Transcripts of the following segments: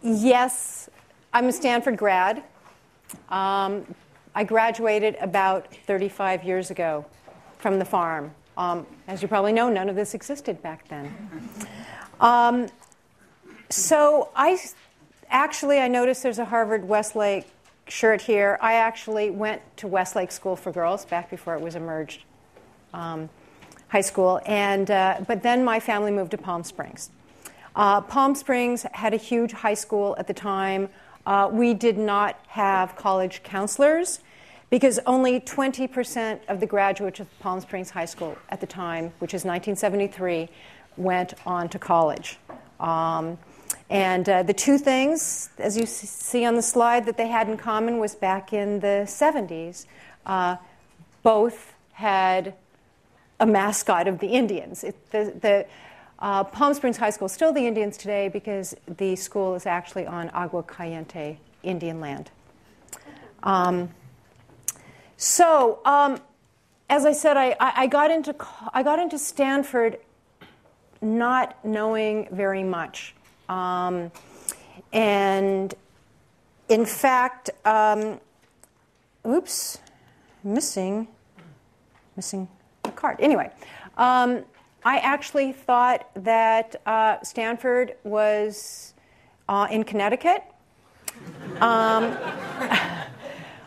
Yes, I'm a Stanford grad. I graduated about 35 years ago from the farm. As you probably know, none of this existed back then. So I noticed there's a Harvard Westlake shirt here. I actually went to Westlake School for Girls back before it was a merged high school. But then my family moved to Palm Springs. Palm Springs had a huge high school at the time. We did not have college counselors because only 20% of the graduates of Palm Springs High School at the time, which is 1973, went on to college. The two things, as you see on the slide, that they had in common was back in the 70s, both had a mascot of the Indians. Palm Springs High School is still the Indians today because the school is actually on Agua Caliente Indian land. As I said, I got into Stanford not knowing very much. And in fact, missing a card. Anyway, I actually thought that Stanford was in Connecticut.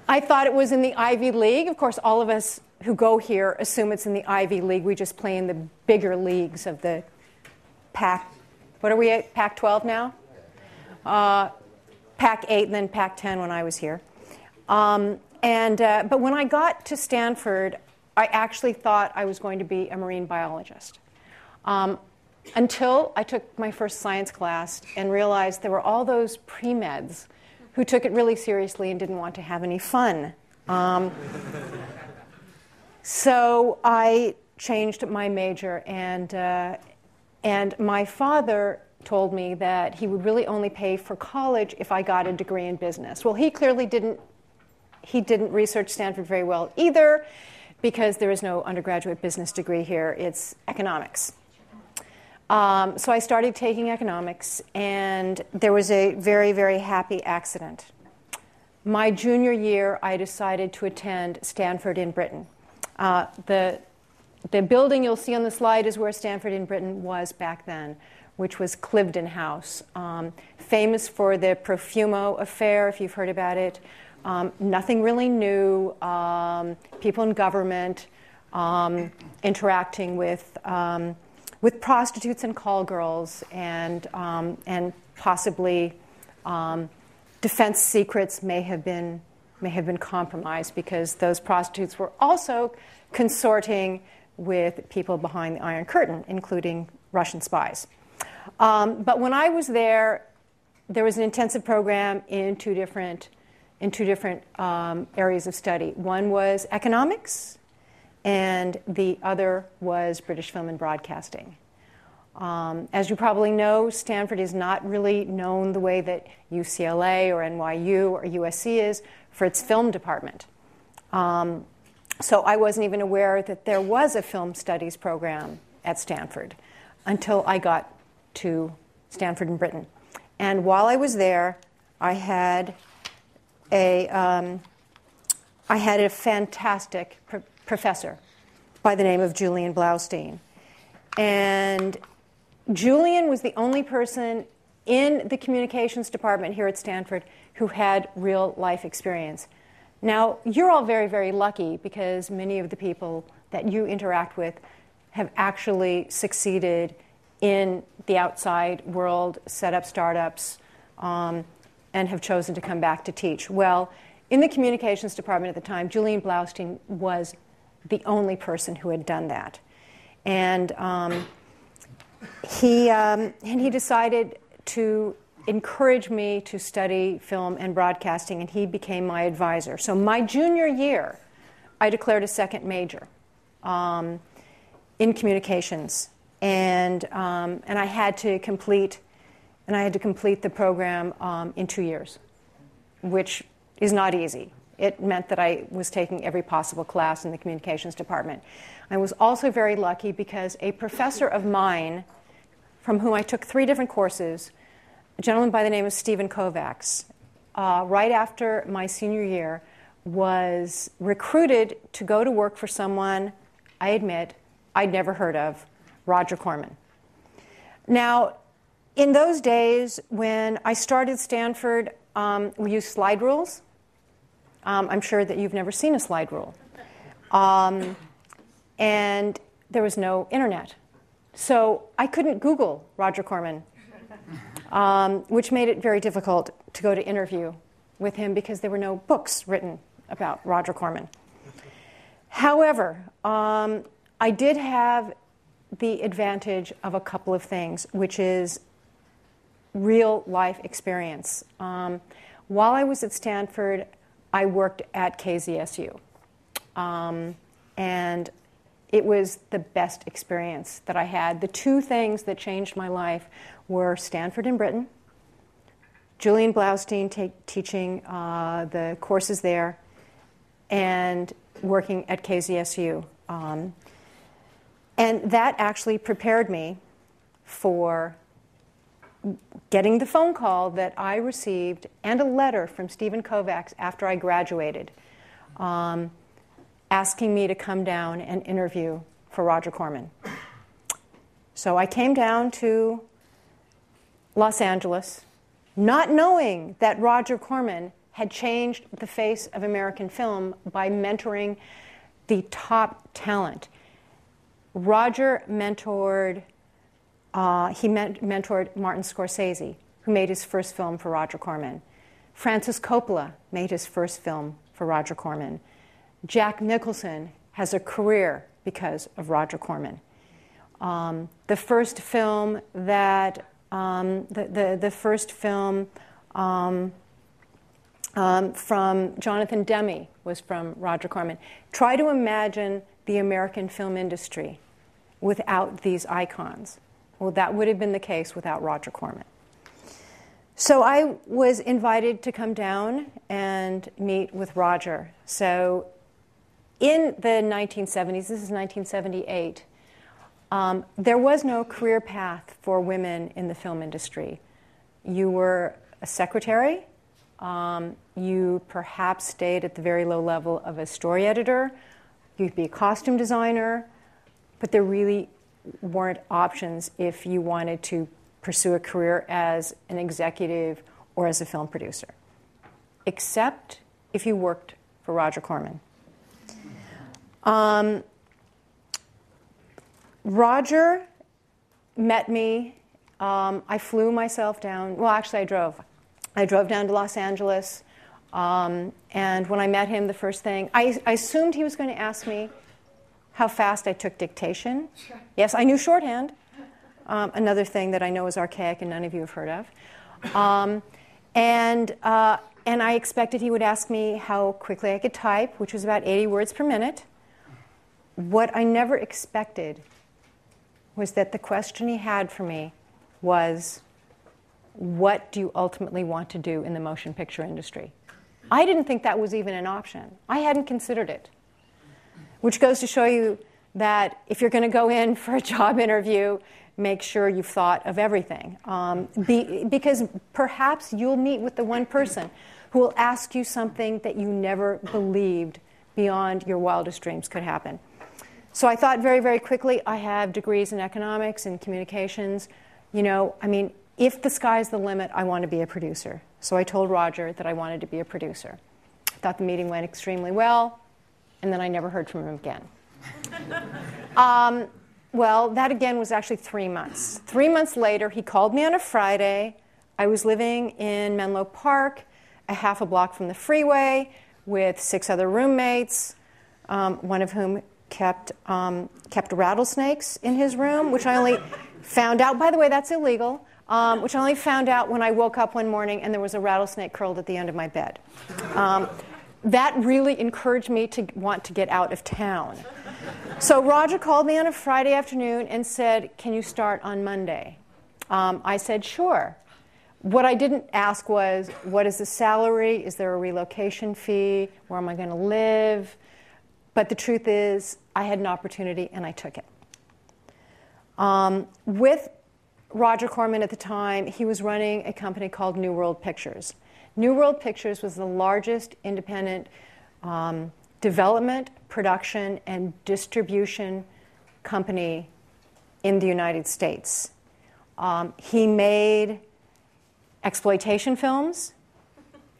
I thought it was in the Ivy League. Of course, all of us who go here assume it's in the Ivy League. We just play in the bigger leagues of the Pac. What are we at? Pac-12 now? Pac-8 and then Pac-10 when I was here. But when I got to Stanford, I actually thought I was going to be a marine biologist. Until I took my first science class and realized there were all those pre-meds who took it really seriously and didn't want to have any fun. So I changed my major, and my father told me that he would really only pay for college if I got a degree in business. Well, he clearly didn't research Stanford very well either, because there is no undergraduate business degree here. It's economics. So I started taking economics, and there was a very, very happy accident. My junior year, I decided to attend Stanford in Britain. The building you'll see on the slide is where Stanford in Britain was back then, which was Cliveden House, famous for the Profumo affair, if you've heard about it. Nothing really new. People in government interacting with prostitutes and call girls, and possibly defense secrets may have been compromised because those prostitutes were also consorting with people behind the Iron Curtain, including Russian spies. But when I was there was an intensive program in two different areas of study. One was economics, and the other was British film and broadcasting. As you probably know, Stanford is not really known the way that UCLA or NYU or USC is for its film department. So I wasn't even aware that there was a film studies program at Stanford until I got to Stanford in Britain. And while I was there, I had a fantastic professor by the name of Julian Blaustein. And Julian was the only person in the communications department here at Stanford who had real life experience. Now, you're all very, very lucky because many of the people that you interact with have actually succeeded in the outside world, set up startups, and have chosen to come back to teach. Well, in the communications department at the time, Julian Blaustein was the only person who had done that. And he decided to encourage me to study film and broadcasting, and he became my advisor. So my junior year, I declared a second major in communications, and I had to complete the program in 2 years, which is not easy. It meant that I was taking every possible class in the communications department. I was also very lucky because a professor of mine, from whom I took 3 different courses, gentleman by the name of Stephen Kovacs, right after my senior year, was recruited to go to work for someone, I admit, I'd never heard of, Roger Corman. Now, in those days when I started Stanford, we used slide rules. I'm sure that you've never seen a slide rule. And there was no internet. So I couldn't Google Roger Corman, which made it very difficult to go to interview with him because there were no books written about Roger Corman. However, I did have the advantage of a couple of things, which is real life experience. While I was at Stanford, I worked at KZSU. And it was the best experience that I had. The two things that changed my life were Stanford in Britain, Julian Blaustein teaching the courses there, and working at KZSU. And that actually prepared me for getting the phone call that I received and a letter from Stephen Kovacs after I graduated, asking me to come down and interview for Roger Corman. So I came down to Los Angeles, not knowing that Roger Corman had changed the face of American film by mentoring the top talent. Roger mentored Martin Scorsese, who made his first film for Roger Corman. Francis Coppola made his first film for Roger Corman. Jack Nicholson has a career because of Roger Corman. The first film that from Jonathan Demme was from Roger Corman. Try to imagine the American film industry without these icons. Well, that would have been the case without Roger Corman. So I was invited to come down and meet with Roger. So in the 1970s, this is 1978, there was no career path for women in the film industry. You were a secretary. You perhaps stayed at the very low level of a story editor. You'd be a costume designer. But there really weren't options if you wanted to pursue a career as an executive or as a film producer, except if you worked for Roger Corman. Roger met me. I flew myself down. Well, actually, I drove. I drove down to Los Angeles. And when I met him, the first thing, I assumed he was going to ask me how fast I took dictation. Sure. Yes, I knew shorthand. Another thing that I know is archaic and none of you have heard of. And I expected he would ask me how quickly I could type, which was about 80 words per minute. What I never expected was that the question he had for me was, what do you ultimately want to do in the motion picture industry? I didn't think that was even an option. I hadn't considered it. Which goes to show you that if you're going to go in for a job interview, make sure you've thought of everything. Because perhaps you'll meet with the one person who will ask you something that you never believed beyond your wildest dreams could happen. So I thought very, very quickly, I have degrees in economics and communications. If the sky's the limit, I want to be a producer. So I told Roger that I wanted to be a producer. I thought the meeting went extremely well. And then I never heard from him again. Well, that again was actually 3 months. 3 months later, he called me on a Friday. I was living in Menlo Park, a half a block from the freeway, with 6 other roommates, one of whom kept rattlesnakes in his room, which I only found out, by the way, that's illegal, which I only found out when I woke up one morning and there was a rattlesnake curled at the end of my bed. That really encouraged me to want to get out of town. So Roger called me on a Friday afternoon and said, can you start on Monday? I said, sure. What I didn't ask was, what is the salary? Is there a relocation fee? Where am I going to live? But the truth is, I had an opportunity and I took it. With Roger Corman at the time, he was running a company called New World Pictures. New World Pictures was the largest independent development, production, and distribution company in the United States. He made exploitation films.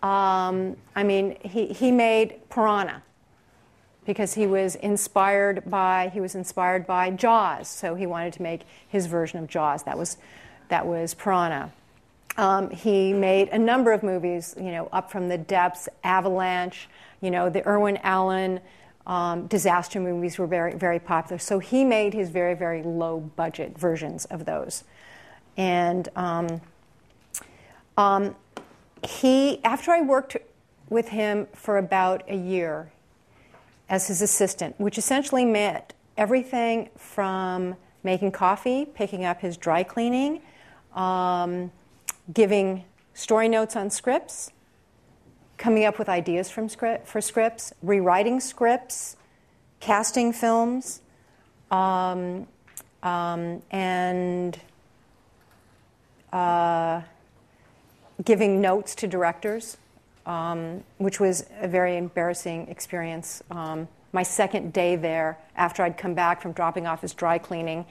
He made Piranha because he was inspired by Jaws, so he wanted to make his version of Jaws. That was Piranha. He made a number of movies, Up from the Depths, Avalanche, the Irwin Allen disaster movies were very, very popular. So he made his very, very low budget versions of those. And after I worked with him for about a year as his assistant, which essentially meant everything from making coffee, picking up his dry cleaning, giving story notes on scripts, coming up with ideas for scripts, rewriting scripts, casting films, and giving notes to directors, which was a very embarrassing experience. My second day there, after I'd come back from dropping off his dry cleaning,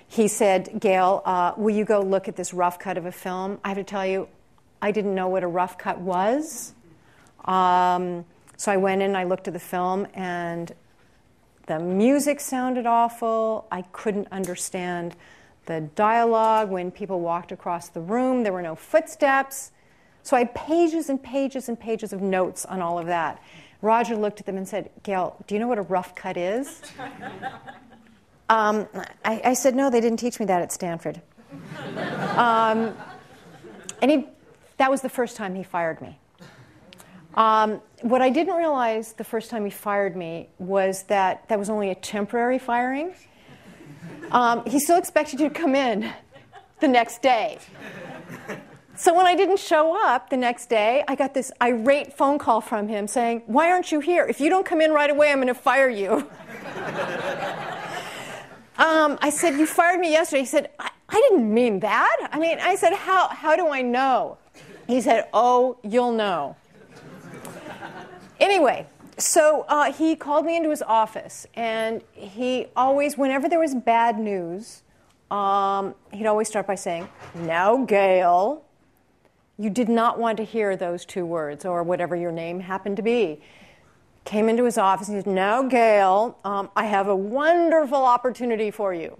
he said, "Gale, will you go look at this rough cut of a film?" I have to tell you, I didn't know what a rough cut was. So I went in, I looked at the film, and the music sounded awful. I couldn't understand the dialogue. When people walked across the room, there were no footsteps. So I had pages and pages and pages of notes on all of that. Roger looked at them and said, "Gale, do you know what a rough cut is?" I said, "No, they didn't teach me that at Stanford." That was the first time he fired me. What I didn't realize the first time he fired me was that was only a temporary firing. He still expected you to come in the next day. So when I didn't show up the next day, I got this irate phone call from him saying, "Why aren't you here? If you don't come in right away, I'm going to fire you." I said, "You fired me yesterday." He said, I didn't mean that. I said, how do I know? He said, "Oh, you'll know." Anyway, so he called me into his office, and he always, whenever there was bad news, he'd always start by saying, "Now, Gale, you did not want to hear those two words," or whatever your name happened to be. Came into his office and he said, "Now, Gale, I have a wonderful opportunity for you."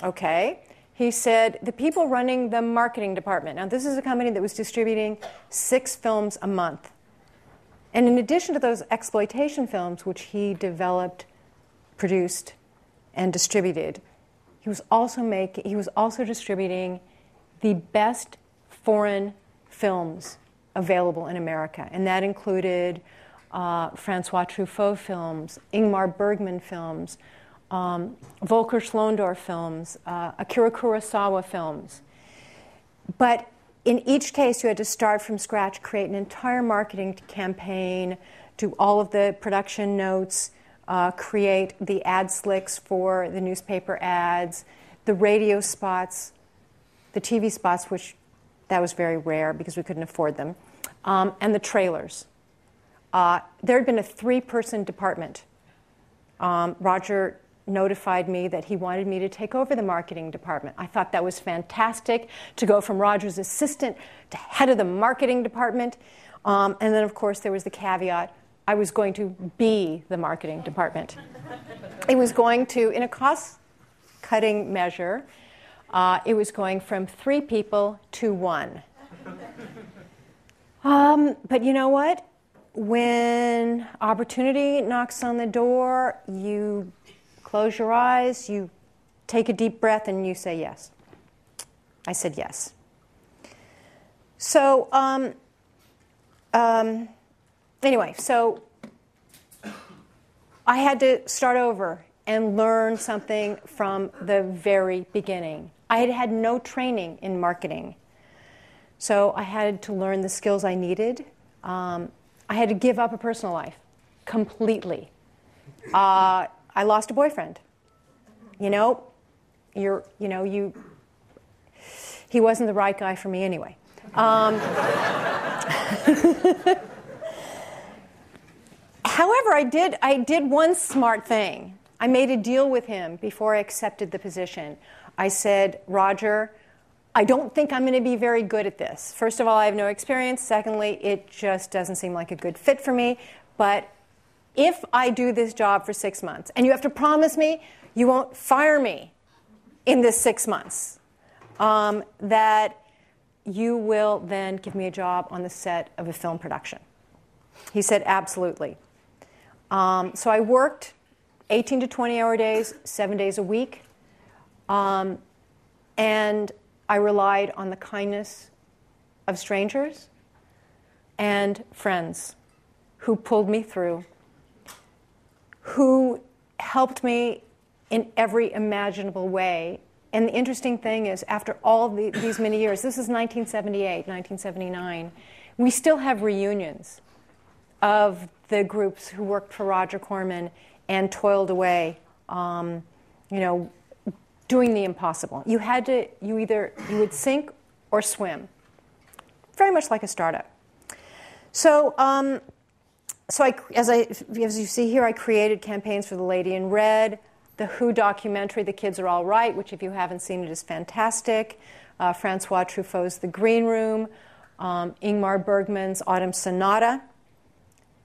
Okay. He said, "The people running the marketing department." Now, this is a company that was distributing 6 films a month. And in addition to those exploitation films, which he developed, produced, and distributed, he was also distributing the best foreign films available in America. And that included Francois Truffaut films, Ingmar Bergman films, Volker Schlöndorff films, Akira Kurosawa films. But in each case, you had to start from scratch, create an entire marketing campaign, do all of the production notes, create the ad slicks for the newspaper ads, the radio spots, the TV spots, which that was very rare because we couldn't afford them, and the trailers. There had been a 3-person department. Roger notified me that he wanted me to take over the marketing department. I thought that was fantastic, to go from Roger's assistant to head of the marketing department. And then, of course, there was the caveat, I was going to be the marketing department. It was going to, in a cost-cutting measure, it was going from 3 people to 1. But you know what? When opportunity knocks on the door, you close your eyes, you take a deep breath, and you say yes. I said yes. So, anyway, so I had to start over and learn something from the very beginning. I had had no training in marketing. So I had to learn the skills I needed. I had to give up a personal life completely. I lost a boyfriend. He wasn't the right guy for me anyway. However, I did one smart thing. I made a deal with him before I accepted the position. I said, Roger, I don't think I'm going to be very good at this. First of all, I have no experience. Secondly, it just doesn't seem like a good fit for me. But if I do this job for 6 months, and you have to promise me you won't fire me in this 6 months, that you will then give me a job on the set of a film production. He said, absolutely. So I worked 18 to 20-hour days, 7 days a week, and I relied on the kindness of strangers and friends who pulled me through, who helped me in every imaginable way. And the interesting thing is, after all of these many years, this is 1978, 1979, we still have reunions of the groups who worked for Roger Corman and toiled away, doing the impossible. You would sink or swim, very much like a startup. So, as you see here, I created campaigns for The Lady in Red, the Who documentary, The Kids Are All Right, which if you haven't seen it is fantastic, Francois Truffaut's The Green Room, Ingmar Bergman's Autumn Sonata.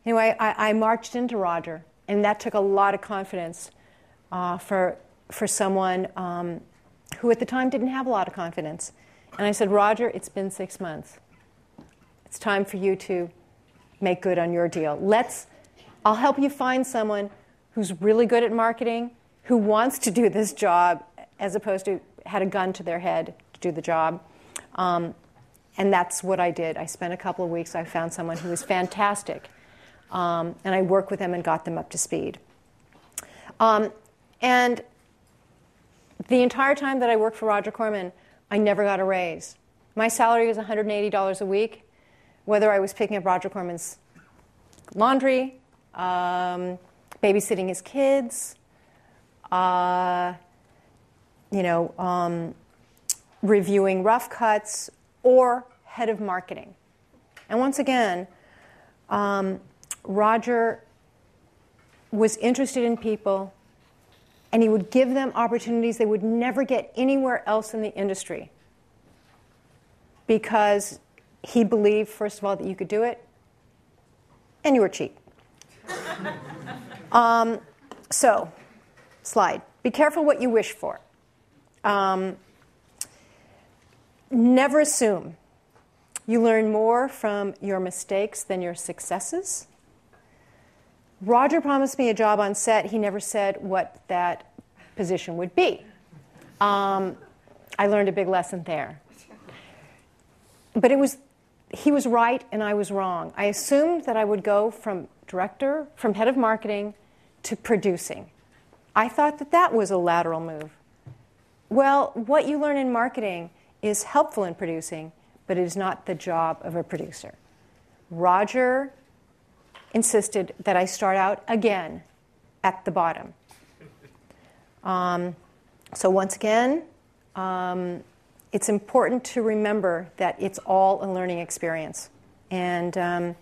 Anyway, I marched into Roger, and that took a lot of confidence for someone who at the time didn't have a lot of confidence. And I said, Roger, it's been 6 months. It's time for you to make good on your deal. I'll help you find someone who's really good at marketing, who wants to do this job, as opposed to had a gun to their head to do the job. And that's what I did. I spent a couple of weeks. I found someone who was fantastic. And I worked with them and got them up to speed. And the entire time that I worked for Roger Corman, I never got a raise. My salary was $180 a week, whether I was picking up Roger Corman's laundry, babysitting his kids, reviewing rough cuts, or head of marketing. And once again, Roger was interested in people, and he would give them opportunities they would never get anywhere else in the industry, because he believed, first of all, that you could do it, and you were cheap. So, slide. Be careful what you wish for. Never assume. You learn more from your mistakes than your successes. Roger promised me a job on set. He never said what that position would be. I learned a big lesson there. But he was right and I was wrong. I assumed that I would go from head of marketing to producing. I thought that was a lateral move. Well, what you learn in marketing is helpful in producing, but it is not the job of a producer. Roger insisted that I start out again at the bottom. So once again, it's important to remember that it's all a learning experience. And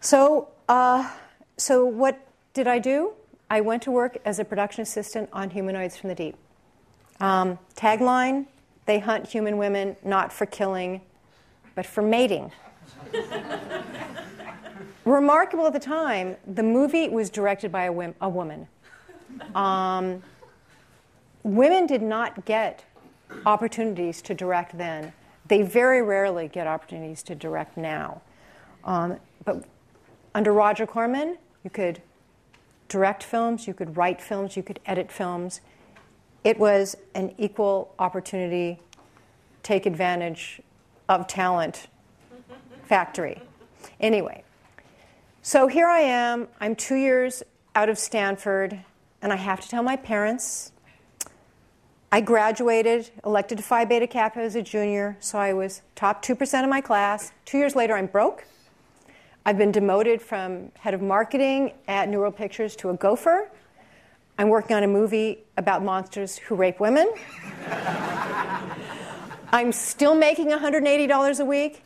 so what did I do? I went to work as a production assistant on Humanoids from the Deep. Tagline, they hunt human women not for killing, but for mating. Remarkable at the time, the movie was directed by a woman. Women did not get opportunities to direct then. They very rarely get opportunities to direct now. But under Roger Corman, you could direct films, you could write films, you could edit films. It was an equal opportunity, take advantage of talent factory. Anyway, so here I am. I'm 2 years out of Stanford, and I have to tell my parents. I graduated, elected to Phi Beta Kappa as a junior, so I was top 2% of my class. 2 years later, I'm broke. I've been demoted from head of marketing at New World Pictures to a gopher. I'm working on a movie about monsters who rape women. I'm still making $180 a week,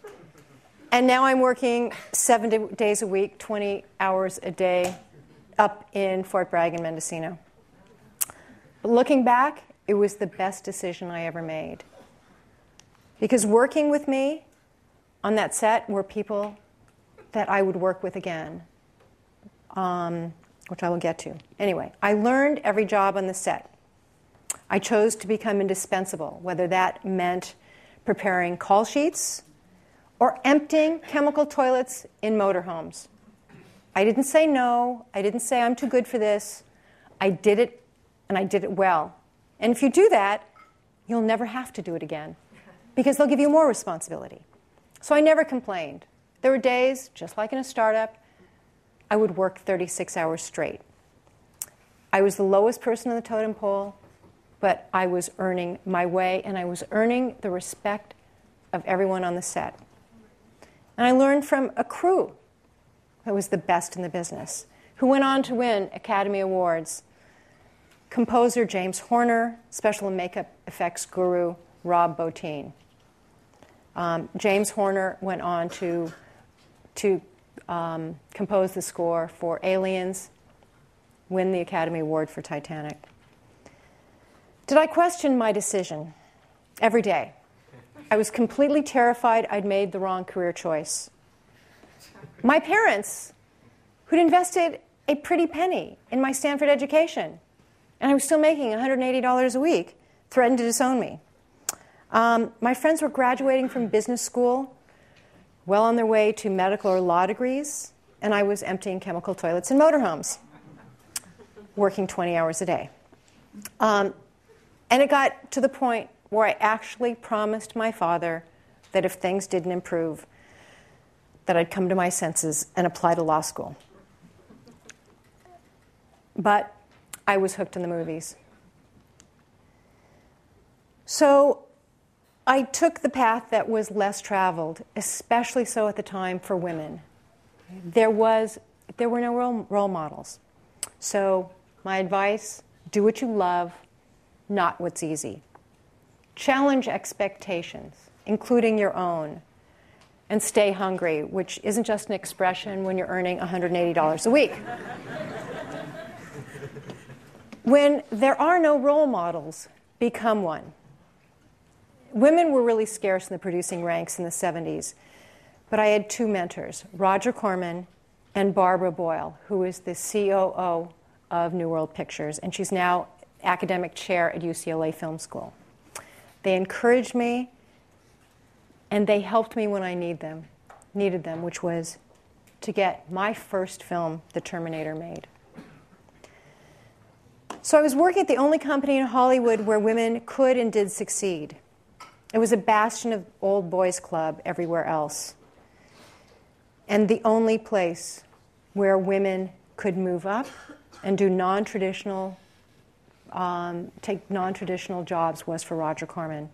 and now I'm working 7 days a week, 20 hours a day, up in Fort Bragg and Mendocino. But looking back, it was the best decision I ever made. Because working with me on that set were people that I would work with again, which I will get to. Anyway, I learned every job on the set. I chose to become indispensable, whether that meant preparing call sheets or emptying chemical toilets in motorhomes. I didn't say no. I didn't say I'm too good for this. I did it, and I did it well. And if you do that, you'll never have to do it again because they'll give you more responsibility. So I never complained. There were days, just like in a startup, I would work 36 hours straight. I was the lowest person on the totem pole, but I was earning my way, and I was earning the respect of everyone on the set. And I learned from a crew that was the best in the business, who went on to win Academy Awards. Composer James Horner, special and makeup effects guru Rob Bottin. James Horner went on to compose the score for Aliens, win the Academy Award for Titanic. Did I question my decision? Every day. I was completely terrified I'd made the wrong career choice. My parents, who'd invested a pretty penny in my Stanford education, and I was still making $180 a week, threatened to disown me. My friends were graduating from business school, well on their way to medical or law degrees, and I was emptying chemical toilets in motorhomes, working 20 hours a day. And it got to the point where I actually promised my father that if things didn't improve, that I'd come to my senses and apply to law school. But I was hooked on the movies. So I took the path that was less traveled, especially so at the time for women. There were no role models. So my advice, do what you love, not what's easy. Challenge expectations, including your own, and stay hungry, which isn't just an expression when you're earning $180 a week. When there are no role models, become one. Women were really scarce in the producing ranks in the 70s, but I had two mentors, Roger Corman and Barbara Boyle, who is the COO of New World Pictures, and she's now academic chair at UCLA Film School. They encouraged me, and they helped me when I needed them, which was to get my first film, The Terminator, made. So I was working at the only company in Hollywood where women could and did succeed. It was a bastion of old boys club everywhere else, and the only place where women could move up and do take non-traditional jobs was for Roger Corman.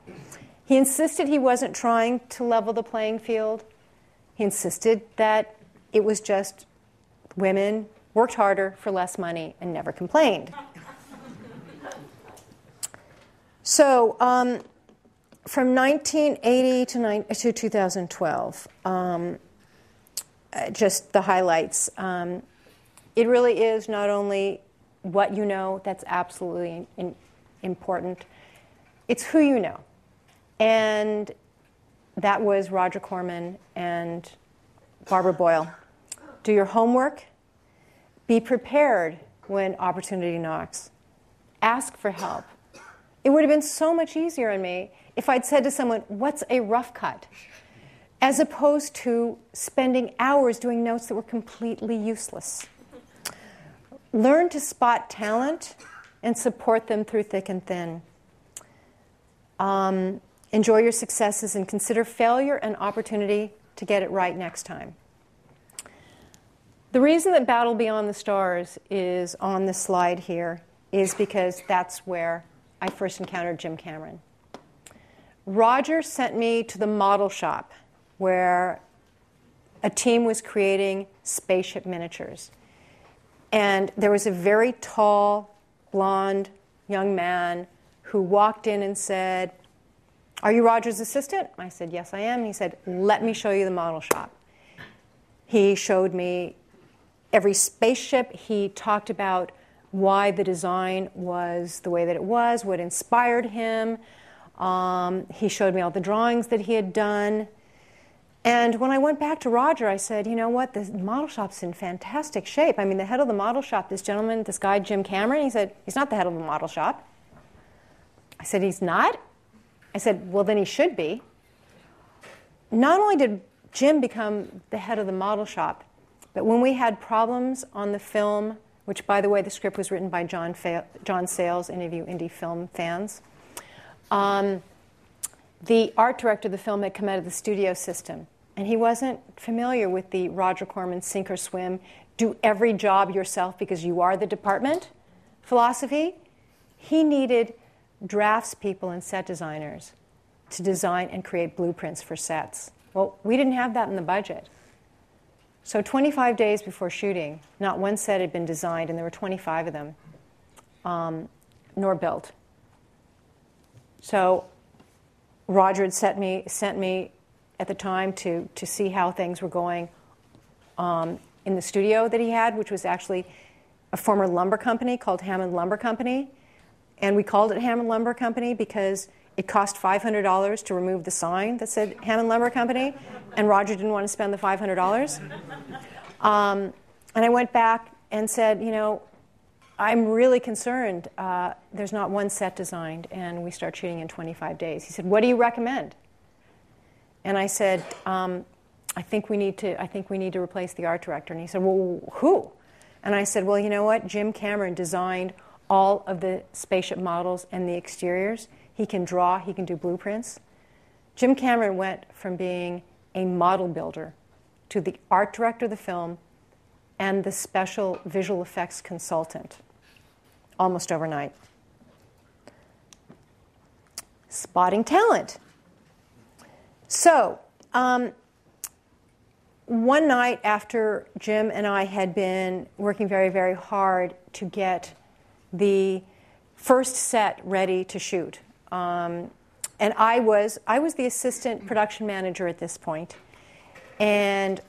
He insisted he wasn't trying to level the playing field. He insisted that it was just women worked harder for less money and never complained. So from 1980 to 2012, just the highlights. It really is not only what you know that's absolutely important, it's who you know. And that was Roger Corman and Barbara Boyle. Do your homework. Be prepared when opportunity knocks. Ask for help. It would have been so much easier on me if I'd said to someone, what's a rough cut? As opposed to spending hours doing notes that were completely useless. Learn to spot talent and support them through thick and thin. Enjoy your successes and consider failure an opportunity to get it right next time. The reason that Battle Beyond the Stars is on this slide here is because that's where I first encountered Jim Cameron. Roger sent me to the model shop where a team was creating spaceship miniatures. And there was a very tall, blonde young man who walked in and said, "Are you Roger's assistant?" I said, "Yes, I am." He said, "Let me show you the model shop." He showed me every spaceship. He talked about why the design was the way that it was, what inspired him. He showed me all the drawings that he had done. And when I went back to Roger, I said, "You know what, the model shop's in fantastic shape. I mean, the head of the model shop, this gentleman, this guy, Jim Cameron," he said, "he's not the head of the model shop." I said, "He's not?" I said, "Well, then he should be." Not only did Jim become the head of the model shop, but when we had problems on the film, which, by the way, the script was written by John Sayles, any of you indie film fans, the art director of the film had come out of the studio system, and he wasn't familiar with the Roger Corman sink or swim, do every job yourself because you are the department philosophy. He needed draftspeople and set designers to design and create blueprints for sets. Well, we didn't have that in the budget. So 25 days before shooting, not one set had been designed, and there were 25 of them, nor built. So Roger had sent me at the time to see how things were going in the studio that he had, which was actually a former lumber company called Hammond Lumber Company. And we called it Hammond Lumber Company because it cost $500 to remove the sign that said Hammond Lumber Company, and Roger didn't want to spend the $500. And I went back and said, "You know, I'm really concerned. There's not one set designed, and we start shooting in 25 days. He said, "What do you recommend?" And I said, I think we need to replace the art director." And he said, "Well, who?" And I said, "Well, you know what? Jim Cameron designed all of the spaceship models and the exteriors. He can draw. He can do blueprints." Jim Cameron went from being a model builder to the art director of the film and the special visual effects consultant, almost overnight. Spotting talent. So, one night after Jim and I had been working very, very hard to get the first set ready to shoot, and I was the assistant production manager at this point, and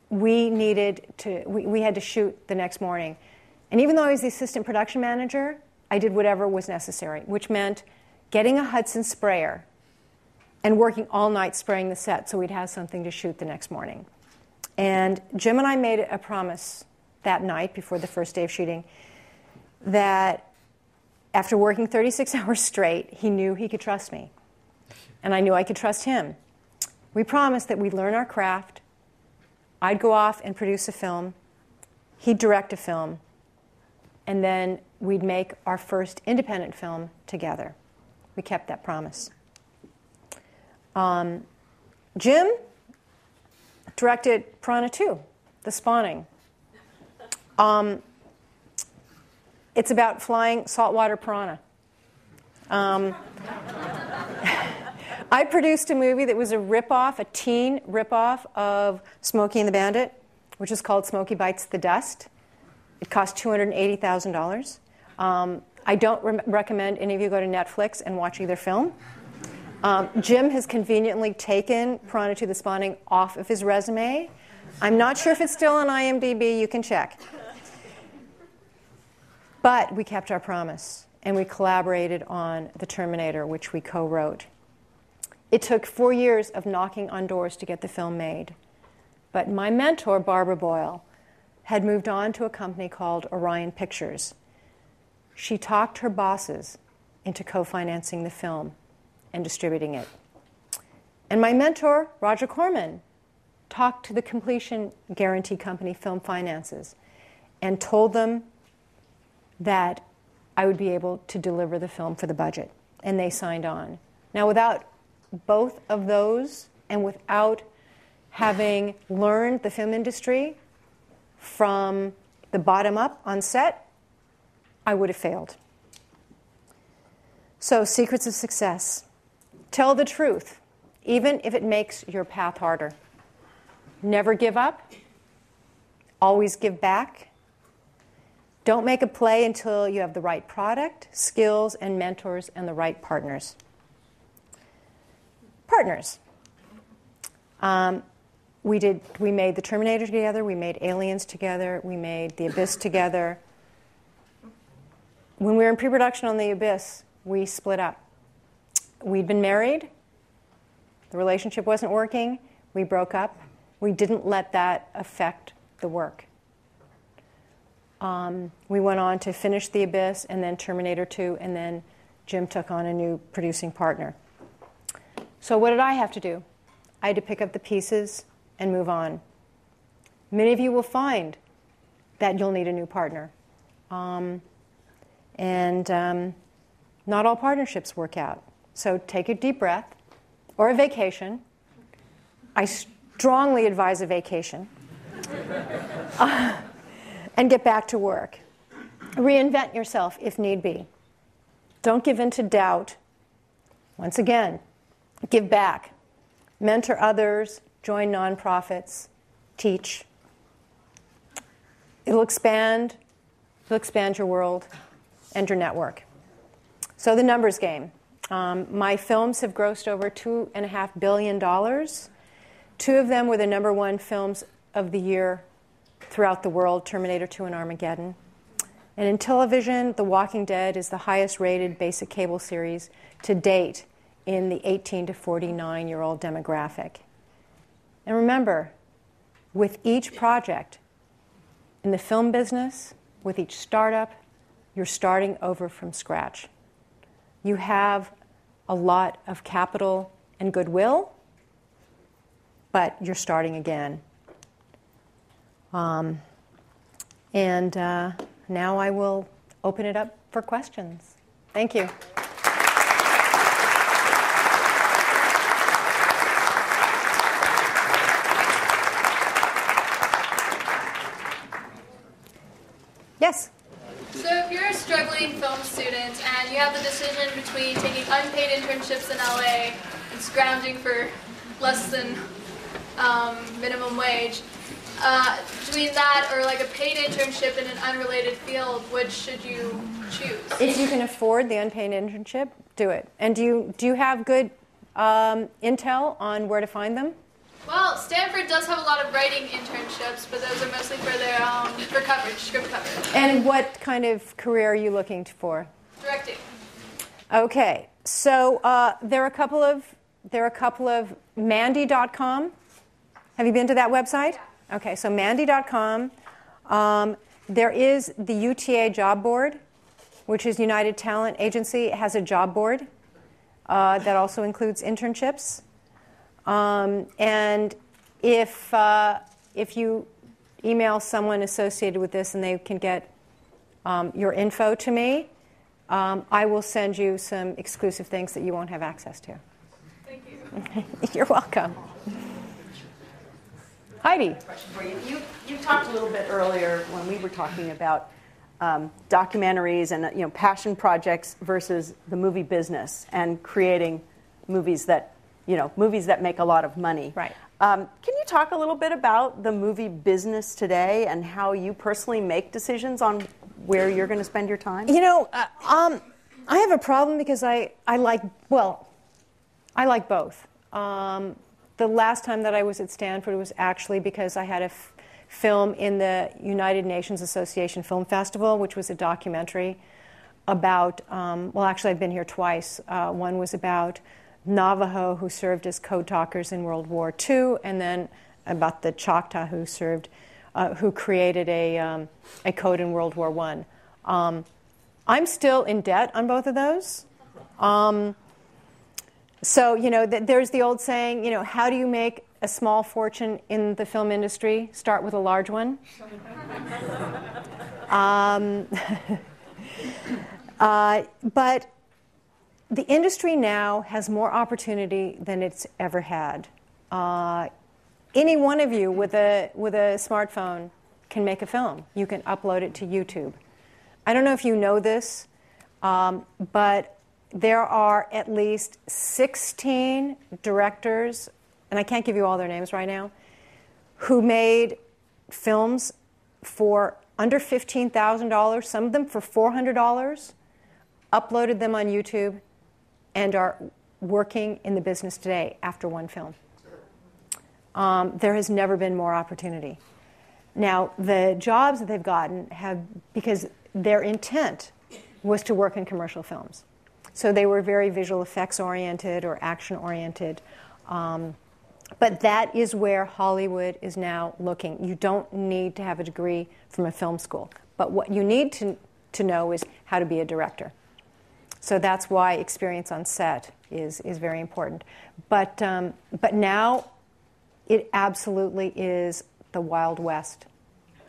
we had to shoot the next morning. And even though I was the assistant production manager, I did whatever was necessary, which meant getting a Hudson sprayer and working all night spraying the set so we'd have something to shoot the next morning. And Jim and I made a promise that night before the first day of shooting that after working 36 hours straight, he knew he could trust me. And I knew I could trust him. We promised that we'd learn our craft. I'd go off and produce a film. He'd direct a film. And then we'd make our first independent film together. We kept that promise. Jim directed Piranha 2, The Spawning. It's about flying saltwater piranha. I produced a movie that was a ripoff, a teen ripoff of Smokey and the Bandit, which is called Smokey Bites the Dust. It cost $280,000. I don't recommend any of you go to Netflix and watch either film. Jim has conveniently taken Piranha 2: The Spawning off of his resume. I'm not sure if it's still on IMDb. You can check. But we kept our promise, and we collaborated on The Terminator, which we co-wrote. It took 4 years of knocking on doors to get the film made. But my mentor, Barbara Boyle, had moved on to a company called Orion Pictures. She talked her bosses into co-financing the film and distributing it. And my mentor, Roger Corman, talked to the completion guarantee company, Film Finances, and told them that I would be able to deliver the film for the budget. And they signed on. Now, without both of those, and without having learned the film industry from the bottom up on set, I would have failed. So, secrets of success. Tell the truth, even if it makes your path harder. Never give up. Always give back. Don't make a play until you have the right product, skills, and mentors, and the right partners. Partners. We made The Terminator together. We made Aliens together. We made The Abyss together. When we were in pre-production on The Abyss, we split up. We'd been married. The relationship wasn't working. We broke up. We didn't let that affect the work. We went on to finish The Abyss and then Terminator 2, and then Jim took on a new producing partner. So what did I have to do? I had to pick up the pieces and move on. Many of you will find that you'll need a new partner. Not all partnerships work out. So take a deep breath or a vacation. I strongly advise a vacation. And get back to work. Reinvent yourself if need be. Don't give in to doubt. Once again, give back. Mentor others, join nonprofits, teach. It'll expand your world and your network. So the numbers game. My films have grossed over $2.5 billion. 2 of them were the #1 films of the year throughout the world, Terminator 2 and Armageddon. And in television, The Walking Dead is the highest rated basic cable series to date in the 18 to 49-year-old demographic. And remember, with each project in the film business, with each startup, you're starting over from scratch. You have a lot of capital and goodwill, but you're starting again. Now I will open it up for questions. Thank you. Yes? So if you're a struggling film student and you have the decision between taking unpaid internships in LA and scrounging for less than minimum wage, between that or like a paid internship in an unrelated field, which should you choose? If you can afford the unpaid internship, do it. And do you have good intel on where to find them? Well, Stanford does have a lot of writing internships, but those are mostly for their for coverage, script coverage. And what kind of career are you looking for? Directing. Okay, so there are a couple of Mandy.com. Have you been to that website? Yeah. Okay, so Mandy.com. There is the UTA job board, which is United Talent Agency. It has a job board that also includes internships. And if you email someone associated with this and they can get your info to me, I will send you some exclusive things that you won't have access to. Thank you. You're welcome. Heidi. Question for you. You talked a little bit earlier when we were talking about documentaries and passion projects versus the movie business and creating movies that make a lot of money. Right. Can you talk a little bit about the movie business today and how you personally make decisions on where you're going to spend your time? I have a problem because I like both. The last time that I was at Stanford was actually because I had a film in the United Nations Association Film Festival, which was a documentary about, actually I've been here twice. One was about Navajo who served as code talkers in World War II, and then about the Choctaw who created a code in World War I. I'm still in debt on both of those. So, there's the old saying, how do you make a small fortune in the film industry? Start with a large one. But the industry now has more opportunity than it's ever had. Any one of you with a smartphone can make a film. You can upload it to YouTube. I don't know if you know this, but there are at least 16 directors, and I can't give you all their names right now, who made films for under $15,000, some of them for $400, uploaded them on YouTube, and are working in the business today after one film. There has never been more opportunity. Now, the jobs that they've gotten have, because their intent was to work in commercial films. So they were very visual effects oriented or action oriented. But that is where Hollywood is now looking. You don't need to have a degree from a film school. But what you need to know is how to be a director. So that's why experience on set is very important. But now it absolutely is the Wild West.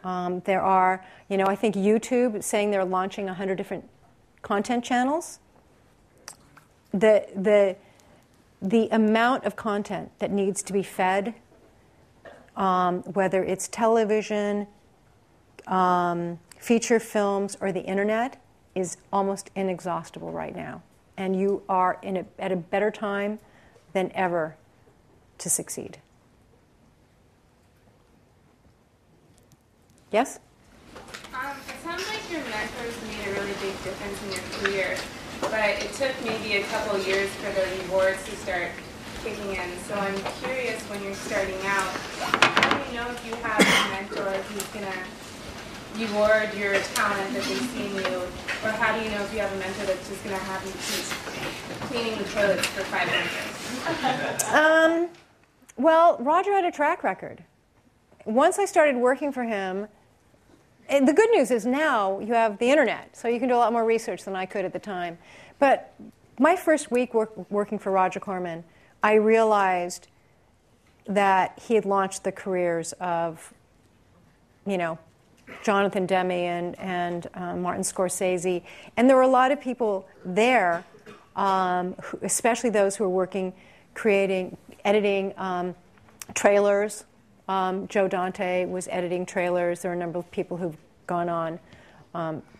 There are, I think YouTube is saying they're launching 100 different content channels. The amount of content that needs to be fed, whether it's television, feature films, or the internet, is almost inexhaustible right now. And you are at a better time than ever to succeed. Yes? It sounds like your mentors made a really big difference in your career, but it took maybe a couple years for the rewards to start kicking in. So I'm curious, when you're starting out, how do you know if you have a mentor who's going to reward your talent that they see in you, or how do you know if you have a mentor that's just going to have you keep cleaning the toilets for 5 minutes? Well, Roger had a track record. Once I started working for him, and the good news is now you have the internet, so you can do a lot more research than I could at the time. But my first week working for Roger Corman, I realized that he had launched the careers of, Jonathan Demme and Martin Scorsese. And there were a lot of people there, especially those who were working, editing trailers. Joe Dante was editing trailers. There are a number of people who've gone on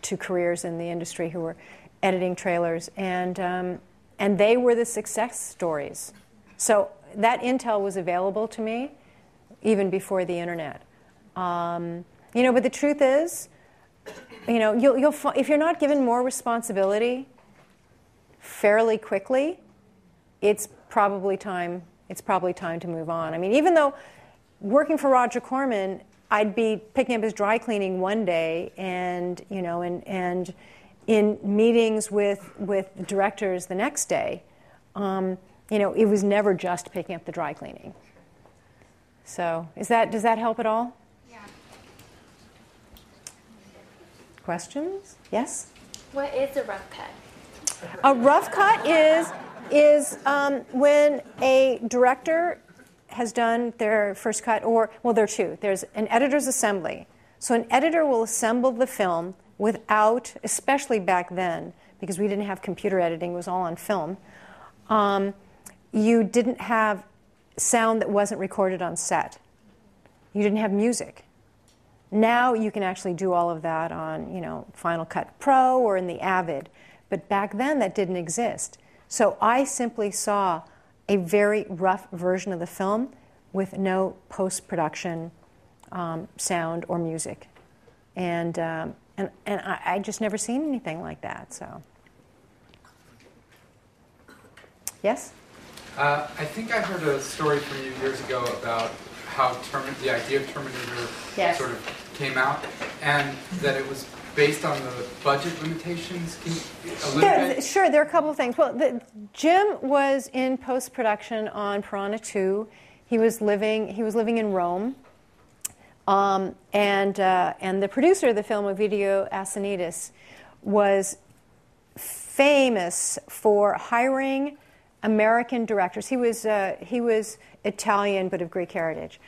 to careers in the industry who were editing trailers, and they were the success stories. So that intel was available to me even before the internet. But the truth is, if you're not given more responsibility fairly quickly, it's probably time to move on. I mean, even though working for Roger Corman, I'd be picking up his dry cleaning one day, and in meetings with directors the next day, it was never just picking up the dry cleaning. So, does that help at all? Yeah. Questions? Yes? What is a rough cut? A rough cut is when a director has done their first cut, there are two. There's an editor's assembly. So an editor will assemble the film without, especially back then, because we didn't have computer editing, it was all on film. You didn't have sound that wasn't recorded on set. You didn't have music. Now you can actually do all of that on, Final Cut Pro or in the Avid. But back then that didn't exist. So I simply saw a very rough version of the film with no post-production sound or music. And I just never seen anything like that, so. Yes? I think I heard a story from you years ago about how the idea of Terminator sort of came out, and that it was based on the budget limitations. Can you a little bit? Sure, there are a couple of things. Well, Jim was in post-production on Piranha 2. He was living in Rome, and the producer of the film, Ovidio Assanidis, was famous for hiring American directors. He was Italian but of Greek heritage.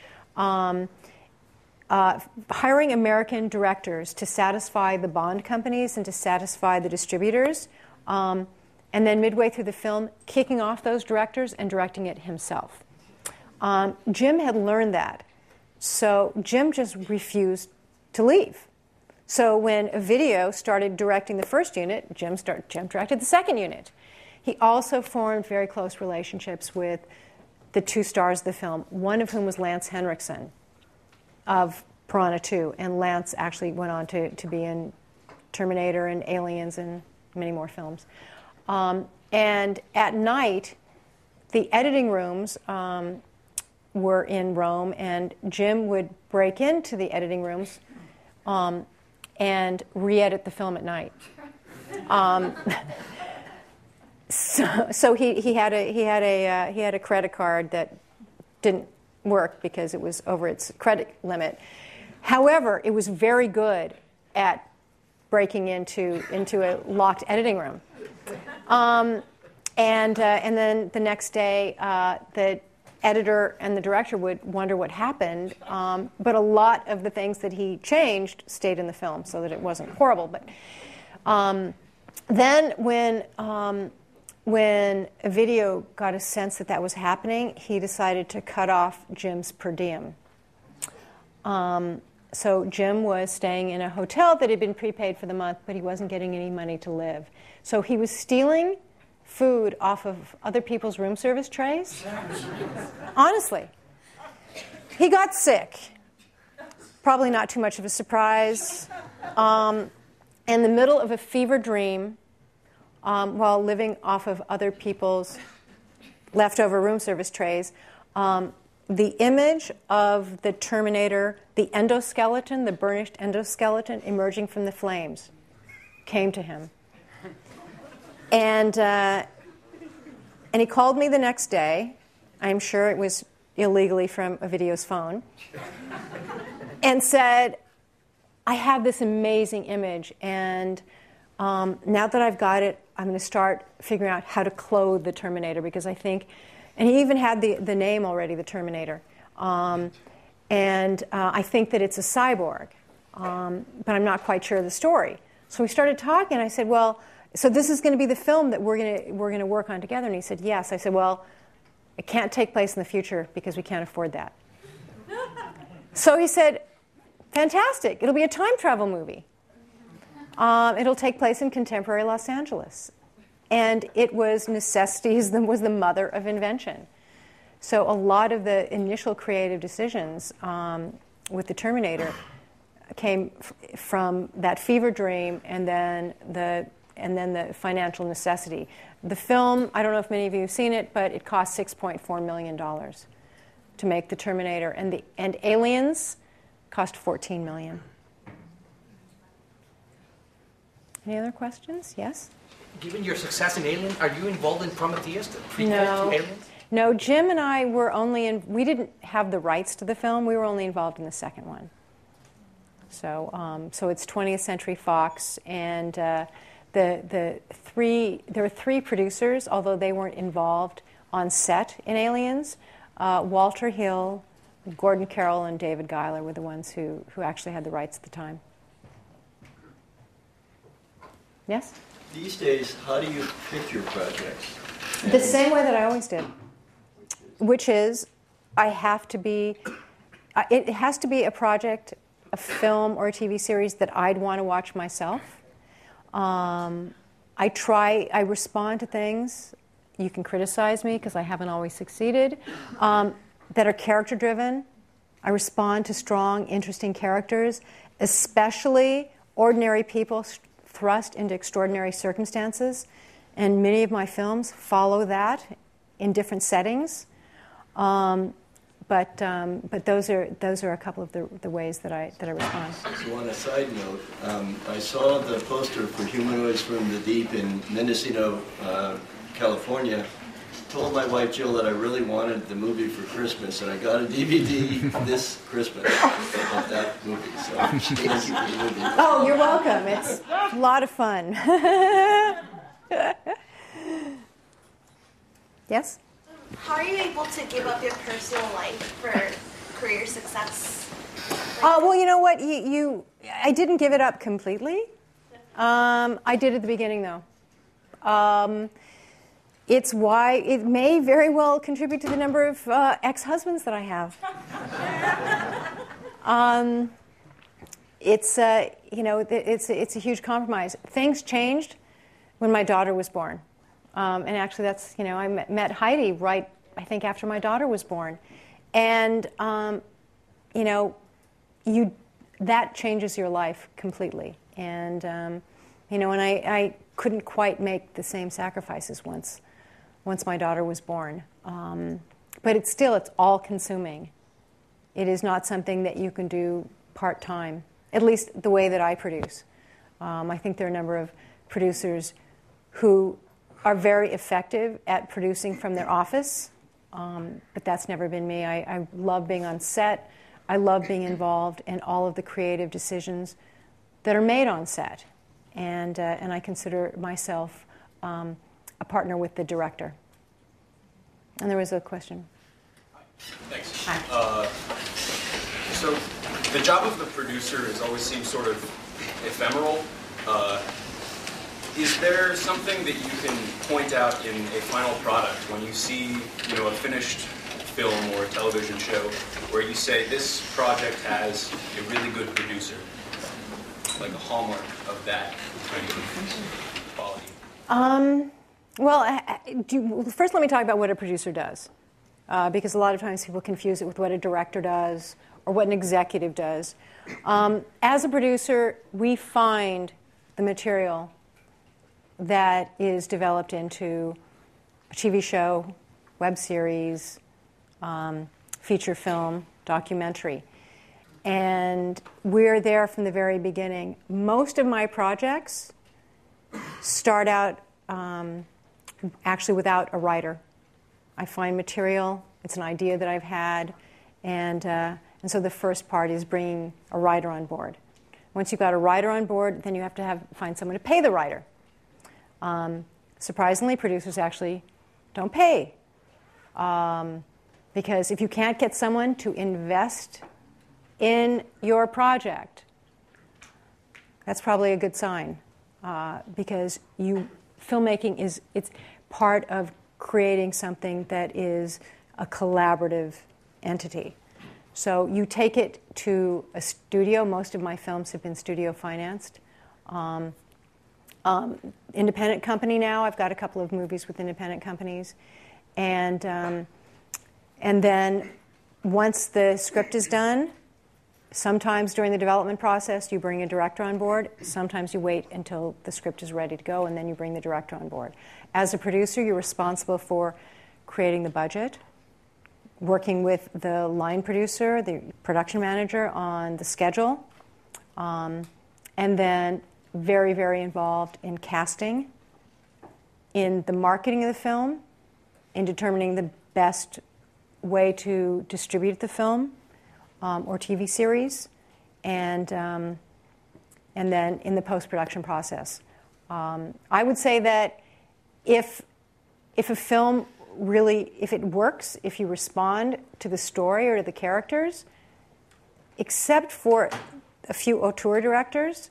Hiring American directors to satisfy the Bond companies and to satisfy the distributors, and then midway through the film, kicking off those directors and directing it himself. Jim had learned that, so Jim just refused to leave. So when Ovidio started directing the first unit, Jim directed the second unit. He also formed very close relationships with the two stars of the film, one of whom was Lance Henriksen of Piranha 2, and Lance actually went on to be in Terminator and Aliens and many more films. And at night, the editing rooms were in Rome, and Jim would break into the editing rooms and re-edit the film at night. So he had a credit card that didn't work because it was over its credit limit. However, it was very good at breaking into a locked editing room. And then the next day, the editor and the director would wonder what happened. But a lot of the things that he changed stayed in the film, so that it wasn't horrible. But then when a video got a sense that that was happening, he decided to cut off Jim's per diem. So Jim was staying in a hotel that had been prepaid for the month, but he wasn't getting any money to live. So he was stealing food off of other people's room service trays. Honestly. He got sick. Probably not too much of a surprise. In the middle of a fever dream, while living off of other people's leftover room service trays, the image of the Terminator, the endoskeleton, the burnished endoskeleton emerging from the flames, came to him. And he called me the next day. I'm sure it was illegally from a video's phone. And said, I have this amazing image, and now that I've got it, I'm going to start figuring out how to clothe the Terminator, because I think, and he even had the name already, the Terminator. I think that it's a cyborg, but I'm not quite sure of the story. So we started talking, and I said, well, so this is going to be the film that we're going to work on together? And he said, yes. I said, well, it can't take place in the future because we can't afford that. So he said, fantastic. It'll be a time travel movie. It'll take place in contemporary Los Angeles. And it was necessities that was the mother of invention. So a lot of the initial creative decisions with the Terminator came from that fever dream and then the financial necessity. The film, I don't know if many of you have seen it, but it cost $6.4 million to make the Terminator. And Aliens cost $14 million. Any other questions? Yes? Given your success in Alien, are you involved in Prometheus, the prequel to Aliens? No, Jim and I were we didn't have the rights to the film. We were only involved in the second one. So it's 20th Century Fox, and there were three producers, although they weren't involved on set in Aliens. Walter Hill, Gordon Carroll, and David Giler were the ones who actually had the rights at the time. Yes? These days, how do you pick your projects? The same way that I always did, which is it has to be a project, a film or a TV series that I'd want to watch myself. I respond to things. You can criticize me because I haven't always succeeded, that are character-driven. I respond to strong, interesting characters, especially ordinary people thrust into extraordinary circumstances, and many of my films follow that in different settings. But those are a couple of the ways that I respond. So on a side note, I saw the poster for Humanoids from the Deep in Mendocino, California. Told my wife Jill that I really wanted the movie for Christmas, and I got a DVD this Christmas of that movie. So thank you for the movie. Oh, you're welcome. It's a lot of fun. Yes? How are you able to give up your personal life for career success? Well, you know what? I didn't give it up completely. I did at the beginning, though. It's why it may very well contribute to the number of ex-husbands that I have. It's a huge compromise. Things changed when my daughter was born, and actually I met Heidi right, I think, after my daughter was born, and that changes your life completely. And and I couldn't quite make the same sacrifices once my daughter was born. But it's all consuming. It is not something that you can do part-time, at least the way that I produce. I think there are a number of producers who are very effective at producing from their office, but that's never been me. I love being on set. I love being involved in all of the creative decisions that are made on set. And I consider myself a partner with the director. And there was a question. Thanks. Hi. So the job of the producer has always seemed sort of ephemeral. Is there something that you can point out in a final product when you see, a finished film or a television show where you say this project has a really good producer, like a hallmark of that kind of quality? First let me talk about what a producer does, because a lot of times people confuse it with what a director does or what an executive does. As a producer, we find the material that is developed into a TV show, web series, feature film, documentary. And we're there from the very beginning. Most of my projects start out actually without a writer. I find material, it's an idea that I've had, and so the first part is bringing a writer on board. Once you've got a writer on board, then you have to find someone to pay the writer. Surprisingly, producers actually don't pay. Because if you can't get someone to invest in your project, that's probably a good sign. Because filmmaking it's part of creating something that is a collaborative entity. So you take it to a studio. Most of my films have been studio financed. Independent company now. I've got a couple of movies with independent companies. And then once the script is done, sometimes during the development process you bring a director on board. Sometimes you wait until the script is ready to go and then you bring the director on board. As a producer, you're responsible for creating the budget, working with the line producer, the production manager on the schedule, and then very, very involved in casting, in the marketing of the film, in determining the best way to distribute the film or TV series, and then in the post-production process. I would say that if a film really, if it works, if you respond to the story or to the characters, except for a few auteur directors,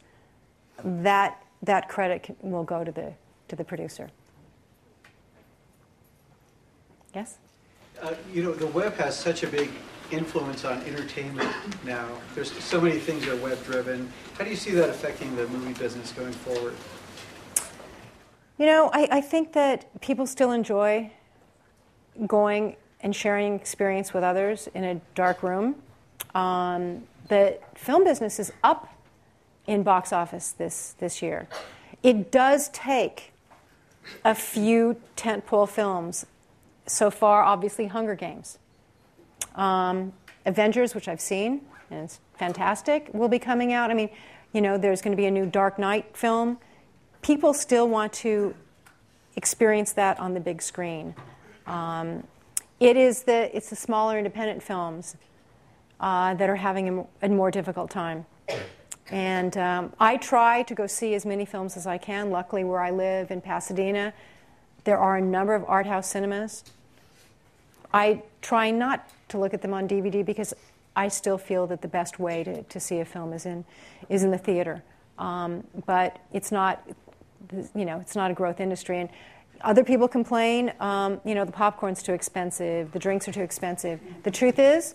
that credit will go to the producer. Yes? The web has such a big influence on entertainment now. There's so many things that are web-driven. How do you see that affecting the movie business going forward? I think that people still enjoy going and sharing experience with others in a dark room. The film business is up in box office this year. It does take a few tentpole films. So far, obviously, Hunger Games. Avengers, which I've seen, and it's fantastic, will be coming out. I mean, there's going to be a new Dark Knight film. People still want to experience that on the big screen. It's the smaller independent films that are having a more difficult time. And I try to go see as many films as I can. Luckily, where I live in Pasadena, there are a number of art house cinemas. I try not to look at them on DVD because I still feel that the best way to see a film is in the theater. But it's not, it's not a growth industry. And other people complain, the popcorn's too expensive, the drinks are too expensive. The truth is,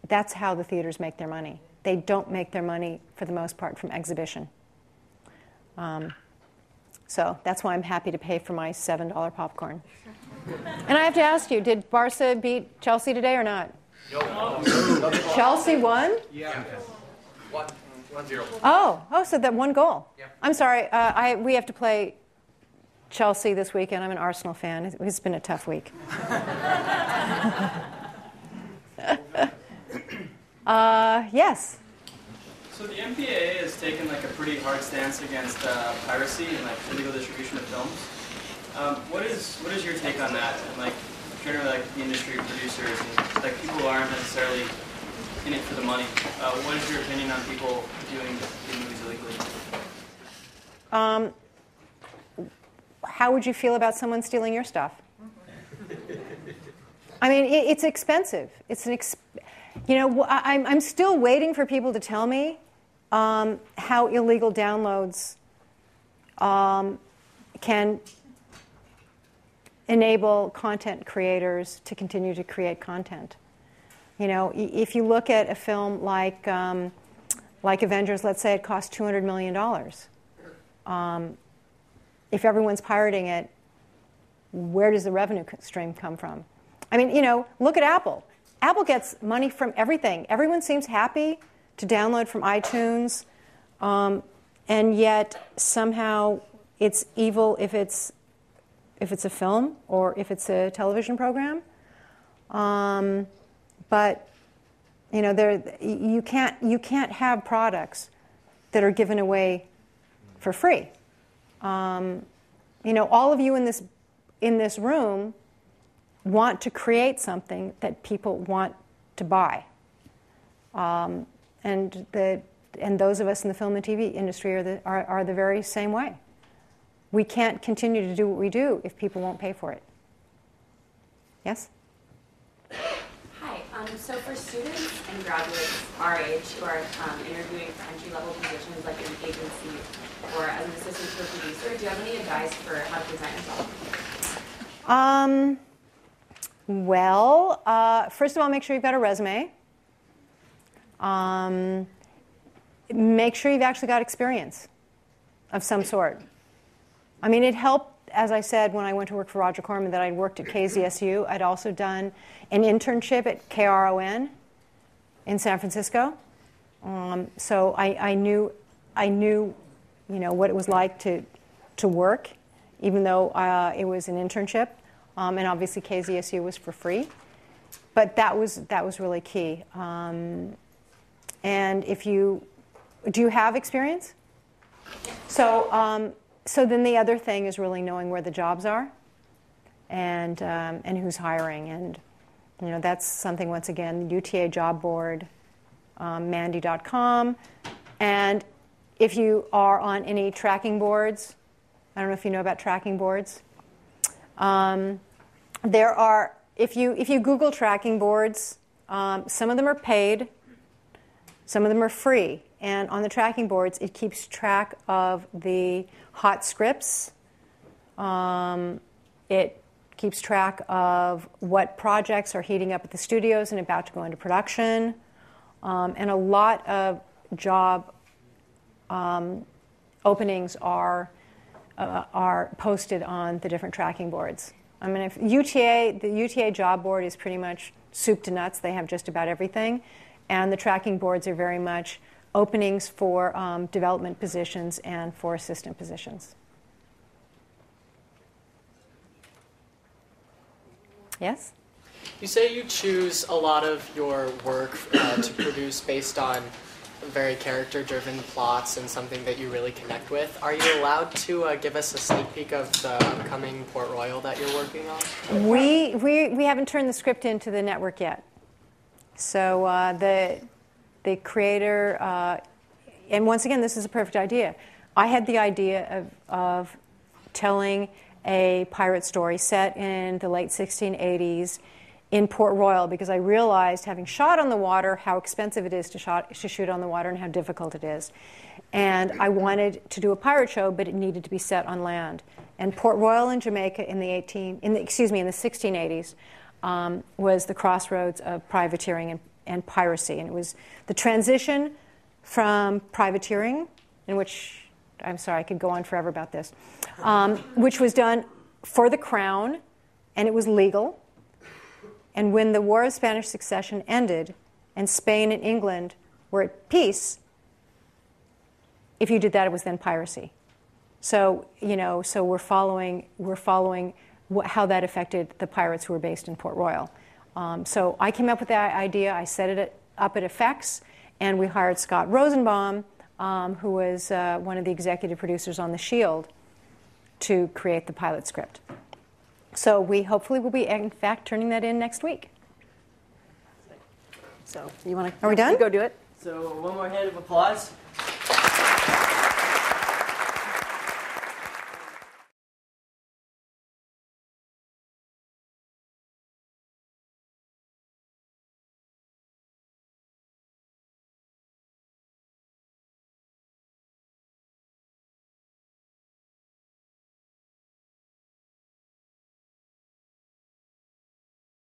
that's how the theaters make their money. They don't make their money, for the most part, from exhibition. So that's why I'm happy to pay for my $7 popcorn. And I have to ask you, did Barca beat Chelsea today or not? No. Chelsea won? Yeah. 1-0. Oh, so that one goal. Yeah. I'm sorry. We have to play Chelsea this weekend. I'm an Arsenal fan. It's been a tough week. Yes. So the MPAA has taken like a pretty hard stance against piracy and like illegal distribution of films. What is your take on that? And like generally like the industry producers and like people who aren't necessarily in it for the money. What is your opinion on people doing movies illegally? How would you feel about someone stealing your stuff? I mean, it's expensive. It's I'm still waiting for people to tell me how illegal downloads can enable content creators to continue to create content. You know, if you look at a film like Avengers, let's say it cost $200 million. If everyone's pirating it, where does the revenue stream come from? I mean, look at Apple. Apple gets money from everything. Everyone seems happy to download from iTunes, and yet somehow it's evil if it's a film or if it's a television program. But you can't have products that are given away for free. All of you in this room want to create something that people want to buy, and those of us in the film and TV industry are the very same way. We can't continue to do what we do if people won't pay for it. Yes? Hi. So for students and graduates our age who are interviewing for entry-level positions like an agency or as an assistant to a producer, do you have any advice for how to present yourself? Well, first of all, make sure you've got a resume. Make sure you've actually got experience of some sort. I mean, it helped, as I said, when I went to work for Roger Corman, that I'd worked at KZSU. I'd also done an internship at KRON in San Francisco. So I knew what it was like to work, even though it was an internship. And obviously KZSU was for free. But that was really key. And do you have experience? So then the other thing is really knowing where the jobs are and who's hiring. And that's something, once again, UTA job board, Mandy.com. And if you are on any tracking boards, I don't know if you know about tracking boards. There are, if you Google tracking boards, some of them are paid, some of them are free. And on the tracking boards, it keeps track of the hot scripts. It keeps track of what projects are heating up at the studios and about to go into production. And a lot of job openings are posted on the different tracking boards. I mean, the UTA job board is pretty much soup to nuts. They have just about everything. And the tracking boards are very much openings for development positions and for assistant positions. Yes? You say you choose a lot of your work to produce based on very character-driven plots and something that you really connect with. Are you allowed to give us a sneak peek of the upcoming Port Royal that you're working on? We haven't turned the script into the network yet. So the creator, and once again, this is a perfect idea. I had the idea of telling a pirate story set in the late 1680s in Port Royal, because I realized, having shot on the water, how expensive it is to shoot on the water and how difficult it is. And I wanted to do a pirate show, but it needed to be set on land. And Port Royal in Jamaica in the 1680s was the crossroads of privateering and piracy. And it was the transition from privateering, in which, I'm sorry, I could go on forever about this, which was done for the crown, and it was legal. And when the War of Spanish Succession ended and Spain and England were at peace, if you did that, it was then piracy. So, so we're following how that affected the pirates who were based in Port Royal. So I came up with that idea. I set it up at Effects, and we hired Scott Rosenbaum, who was one of the executive producers on The Shield, to create the pilot script. So we hopefully will be, in fact, turning that in next week. So you want to? Are we done? Go do it. So one more hand of applause.